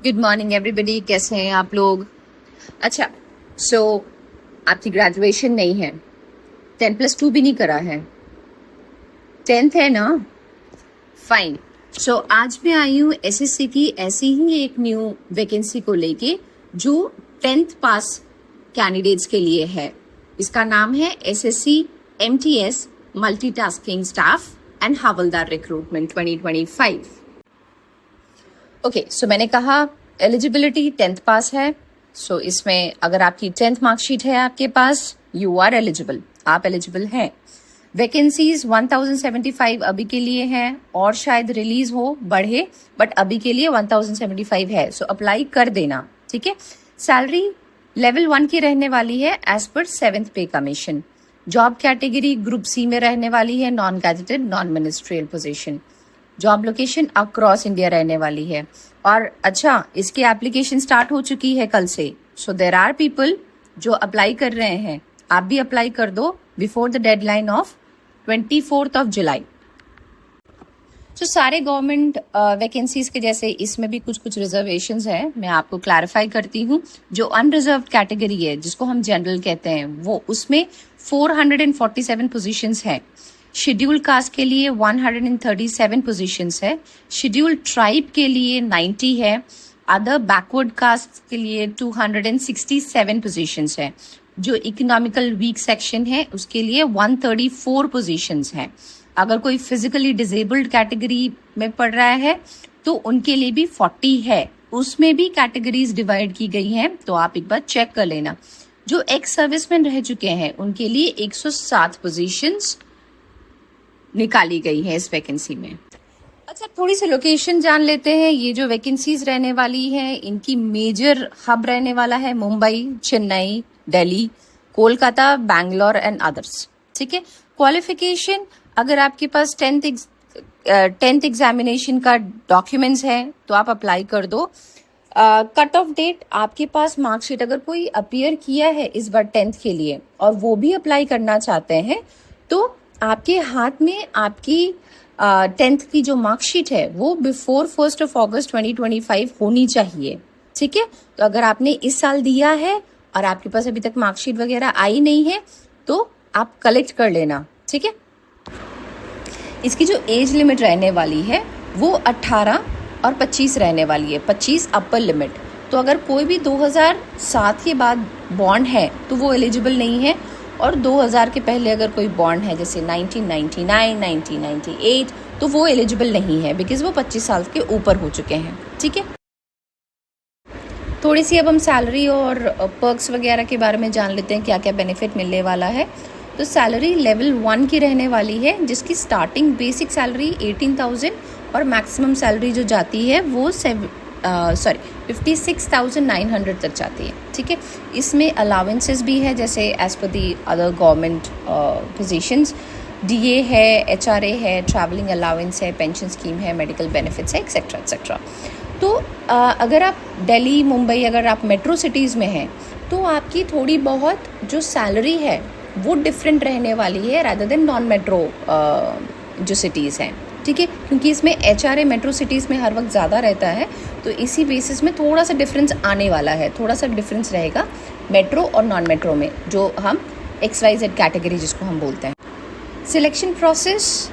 Good morning everybody, कैसे हैं आप लोग? अच्छा, सो आपकी ग्रेजुएशन नहीं है, 10+2 भी नहीं करा है, 10th है ना? फाइन। सो आज मैं आई हूँ एसएससी की ऐसी ही एक न्यू वैकेंसी को लेके जो 10th पास कैंडिडेट्स के लिए है। इसका नाम है SSC MTS multitasking staff and havaldar recruitment 2025। Okay, so मैंने कहा एलिजिबिलिटी 10th पास है। सो इसमें अगर आपकी 10th मार्कशीट है आपके पास, यू आर एलिजिबल, आप एलिजिबल हैं। वैकेंसीज 1075 अभी के लिए हैं और शायद रिलीज हो बढ़े, बट अभी के लिए 1075 है। सो अप्लाई कर देना, ठीक है। सैलरी लेवल 1 की रहने वाली है एज पर 7th पे commission. Job category group C में रहने वाली है, non gazetted non ministerial position. Job location across India रहने वाली है। और अच्छा, इसकी एप्लीकेशन स्टार्ट हो चुकी है कल से। सो देयर आर पीपल जो अप्लाई कर रहे हैं, आप भी अप्लाई कर दो before the deadline of 24th of July. तो सारे गवर्नमेंट वैकेंसीज के जैसे इसमें भी कुछ कुछ रिजर्वेशंस है, मैं आपको क्लैरिफाई करती हूँ। जो अनरिजर्व कैटेगरी है, जिसको हम जनरल कहते हैं, वो उसमें 447 पोजीशंस है। शेड्यूल कास्ट के लिए 137 पोजीशंस है। शेड्यूल ट्राइब के लिए 90 है। अदर बैकवर्ड कास्ट के लिए 267 पोजीशंस है। जो इकोनॉमिकल वीक सेक्शन है उसके लिए 134 पोजीशंस है। अगर कोई फिजिकली डिसेबल्ड कैटेगरी में पड़ रहा है तो उनके लिए भी 40 है। उसमें भी कैटेगरीज डिवाइड की गई हैं, तो आप एक बार चेक कर लेना। जो एक्स सर्विसमैन रह चुके हैं उनके लिए 107 पोजीशंस निकाली गई है इस वैकेंसी में। अच्छा, थोड़ी सी लोकेशन जान लेते हैं। ये जो वैकेंसीज रहने वाली है, इनकी मेजर हब रहने वाला है मुंबई, चेन्नई, दिल्ली, कोलकाता, बैंगलोर एंड अदर्स, ठीक है। क्वालिफिकेशन, अगर आपके पास 10th एग्जामिनेशन का डॉक्यूमेंट्स है तो आप अप्लाई कर दो। कट ऑफ डेट, आपके पास मार्कशीट अगर कोई अपीयर किया है इस बार 10th के लिए और वो भी अप्लाई करना चाहते हैं, तो आपके हाथ में आपकी 10th की जो मार्कशीट है वो बिफोर 1st ऑफ अगस्त 2025 होनी चाहिए, ठीक है। तो अगर आपने इस साल दिया है और आपके पास अभी तक मार्कशीट वगैरह आई नहीं है तो आप कलेक्ट कर लेना, ठीक है। इसकी जो एज लिमिट रहने वाली है वो 18 और 25 रहने वाली है, 25 अपर लिमिट। तो अगर कोई भी 2007 के बाद बॉर्न है तो वो एलिजिबल नहीं है, और 2000 के पहले अगर कोई बॉर्न है जैसे 1999, 1998, तो वो एलिजिबल नहीं है, बिकॉज वो 25 साल के ऊपर हो चुके हैं, ठीक है। थोड़ी सी अब हम सैलरी और पर्क्स वगैरह के बारे में जान लेते हैं, क्या क्या बेनिफिट मिलने वाला है। तो सैलरी लेवल 1 की रहने वाली है, जिसकी स्टार्टिंग बेसिक सैलरी 18,000 और मैक्सिमम सैलरी जो जाती है वो 56,900 तक जाती है, ठीक है। इसमें अलाउंसेस भी है, जैसे एज पर the other government positions, DA है, एचआरए है, ट्रैवलिंग अलाउंस है, पेंशन स्कीम है, मेडिकल बेनिफिट्स है, एक्सेट्रा एक्सेट्रा। तो अगर आप दिल्ली, मुंबई, अगर आप मेट्रो सिटीज़ में हैं तो आपकी थोड़ी बहुत जो सैलरी है वो डिफरेंट रहने वाली है रादर देन नॉन मेट्रो जो सिटीज़ हैं, ठीक है। क्योंकि इसमें एचआरए मेट्रो सिटीज़ में हर वक्त ज़्यादा रहता है, तो इसी बेसिस में थोड़ा सा डिफरेंस आने वाला है, थोड़ा सा डिफरेंस रहेगा मेट्रो और नॉन मेट्रो में, जो हम XYZ कैटेगरी जिसको हम बोलते हैं। सिलेक्शन प्रोसेस,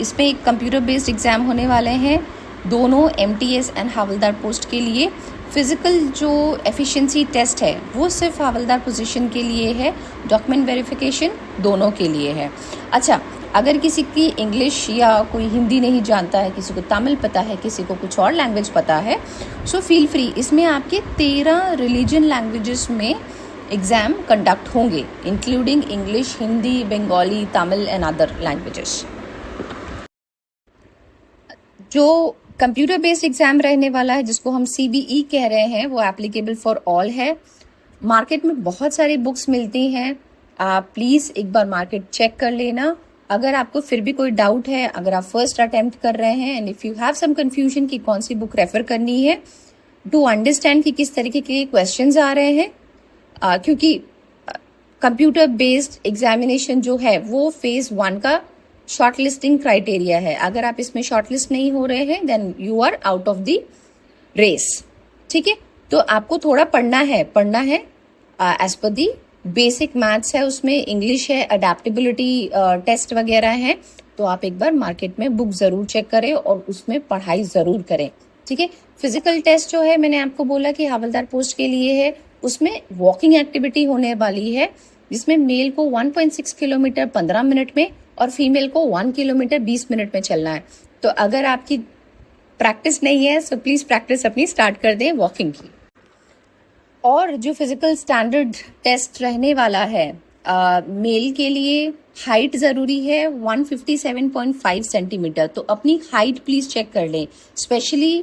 इसमें एक कंप्यूटर बेस्ड एग्ज़ाम होने वाले हैं दोनों MTS एंड हवलदार पोस्ट के लिए। फिजिकल जो एफिशिएंसी टेस्ट है वो सिर्फ हवलदार पोजीशन के लिए है, डॉक्यूमेंट वेरिफिकेशन दोनों के लिए है। अच्छा, अगर किसी की इंग्लिश या कोई हिंदी नहीं जानता है, किसी को तमिल पता है, किसी को कुछ और लैंग्वेज पता है, सो फील फ्री। इसमें आपके 13 रिलीजन लैंग्वेजेस में एग्ज़ाम कंडक्ट होंगे, including English, Hindi, Bengali, Tamil and other languages. जो कंप्यूटर बेस्ड एग्जाम रहने वाला है, जिसको हम CBE कह रहे हैं, वो एप्लीकेबल फॉर ऑल है। मार्केट में बहुत सारी बुक्स मिलती हैं, आप प्लीज़ एक बार मार्केट चेक कर लेना। अगर आपको फिर भी कोई डाउट है, अगर आप फर्स्ट अटेम्प्ट कर रहे हैं and if you have some confusion कि कौन सी बुक रेफर करनी है, टू अंडरस्टैंड कि किस तरीके के क्वेश्चंस आ रहे हैं, क्योंकि कंप्यूटर बेस्ड एग्जामिनेशन जो है वो फेज़ 1 का शॉर्ट लिस्टिंग क्राइटेरिया है। अगर आप इसमें शॉर्ट लिस्ट नहीं हो रहे हैं then you are out of the race, ठीक है। तो आपको थोड़ा पढ़ना है एज पर दी बेसिक मैथ्स है, उसमें इंग्लिश है, अडेप्टेबिलिटी टेस्ट वगैरह है। तो आप एक बार मार्केट में बुक जरूर चेक करें और उसमें पढ़ाई जरूर करें, ठीक है। फिजिकल टेस्ट जो है मैंने आपको बोला कि हवलदार पोस्ट के लिए है, उसमें वॉकिंग एक्टिविटी होने वाली है, जिसमें मेल को 1.6 किलोमीटर 15 मिनट में और फीमेल को 1 किलोमीटर 20 मिनट में चलना है। तो अगर आपकी प्रैक्टिस नहीं है सो प्लीज प्रैक्टिस अपनी स्टार्ट कर दें वॉकिंग की। और जो फिजिकल स्टैंडर्ड टेस्ट रहने वाला है मेल के लिए, हाइट जरूरी है 157.5 सेंटीमीटर। तो अपनी हाइट प्लीज चेक कर लें, स्पेशली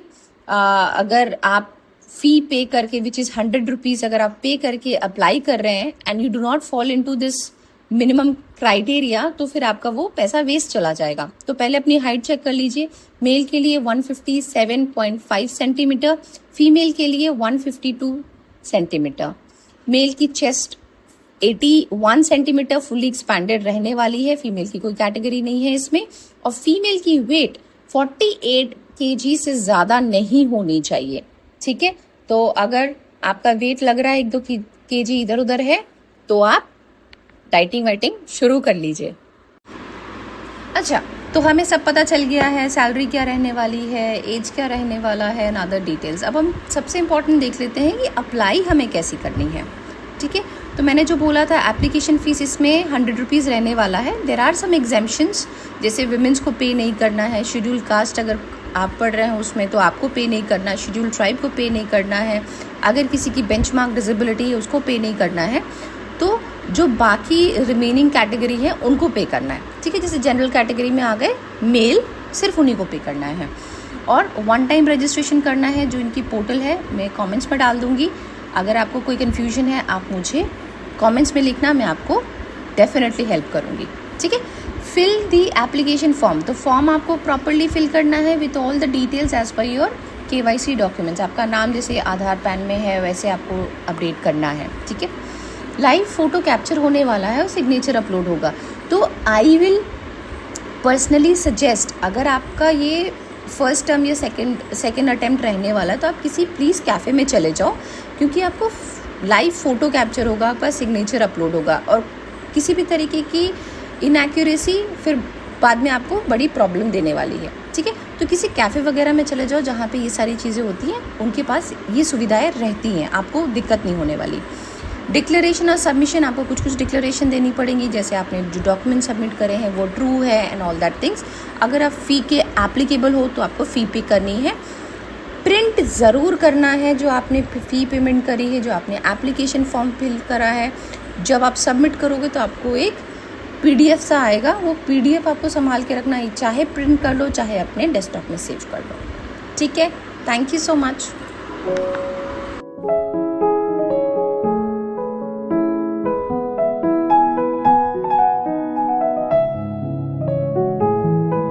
अगर आप फी पे करके विच इज 100 रुपीज अगर आप पे करके अप्लाई कर रहे हैं and you do not fall into this minimum criteria, तो फिर आपका वो पैसा वेस्ट चला जाएगा। तो पहले अपनी हाइट चेक कर लीजिए। मेल के लिए 157.5 सेंटीमीटर, फीमेल के लिए 152 सेंटीमीटर। मेल की चेस्ट 81 सेंटीमीटर फुली एक्सपैंडेड रहने वाली है, फीमेल की कोई कैटेगरी नहीं है इसमें। और फीमेल की वेट 48 kg से ज्यादा नहीं होनी चाहिए, ठीक है। तो अगर आपका वेट लग रहा है 1-2 kg इधर उधर है तो आप डाइटिंग वाइटिंग शुरू कर लीजिए। अच्छा, तो हमें सब पता चल गया है, सैलरी क्या रहने वाली है, एज क्या रहने वाला है एंड अदर डिटेल्स। अब हम सबसे इम्पोर्टेंट देख लेते हैं कि अप्लाई हमें कैसी करनी है, ठीक है। तो मैंने जो बोला था एप्लीकेशन फीस इसमें 100 रुपीज़ रहने वाला है। देर आर सम एग्जेम्पशंस, जैसे विमेंस को पे नहीं करना है, शेड्यूल कास्ट अगर आप पढ़ रहे हैं उसमें तो आपको पे नहीं करना है, शेड्यूल ट्राइब को पे नहीं करना है, अगर किसी की बेंचमार्क डिसेबिलिटी है उसको पे नहीं करना है। तो जो बाकी रिमेनिंग कैटेगरी है उनको पे करना है, ठीक है। जैसे जनरल कैटेगरी में आ गए मेल, सिर्फ उन्हीं को पे करना है। और 1 टाइम रजिस्ट्रेशन करना है, जो इनकी पोर्टल है मैं कमेंट्स में डाल दूंगी। अगर आपको कोई कन्फ्यूजन है आप मुझे कमेंट्स में लिखना, मैं आपको डेफिनेटली हेल्प करूंगी, ठीक है। फिल दी एप्लीकेशन फॉर्म, तो फॉर्म आपको प्रॉपरली फिल करना है with all the details as per your KYC documents. आपका नाम जैसे आधार पैन में है वैसे आपको अपडेट करना है, ठीक है। लाइव फोटो कैप्चर होने वाला है और सिग्नेचर अपलोड होगा। तो आई विल पर्सनली सजेस्ट, अगर आपका ये फर्स्ट टर्म या सेकेंड अटेम्प्ट रहने वाला है तो आप किसी प्लीज़ कैफ़े में चले जाओ, क्योंकि आपको लाइव फोटो कैप्चर होगा, आपका सिग्नेचर अपलोड होगा और किसी भी तरीके की इनएक्यूरेसी फिर बाद में आपको बड़ी प्रॉब्लम देने वाली है, ठीक है। तो किसी कैफ़े वगैरह में चले जाओ जहाँ पे ये सारी चीज़ें होती हैं, उनके पास ये सुविधाएं रहती हैं, आपको दिक्कत नहीं होने वाली। डिक्लेरेशन और सबमिशन, आपको कुछ डिक्लेरेशन देनी पड़ेंगी, जैसे आपने जो डॉक्यूमेंट सबमिट करे हैं वो ट्रू है एंड ऑल दैट थिंग्स। अगर आप फ़ी के एप्लीकेबल हो तो आपको फ़ी पे करनी है। प्रिंट ज़रूर करना है जो आपने फ़ी पेमेंट करी है, जो आपने एप्लीकेशन फॉर्म फिल करा है। जब आप सबमिट करोगे तो आपको एक PDF सा आएगा, वो PDF आपको संभाल के रखना है, चाहे प्रिंट कर लो चाहे अपने डेस्कटॉप में सेव कर लो, ठीक है। Thank you so much.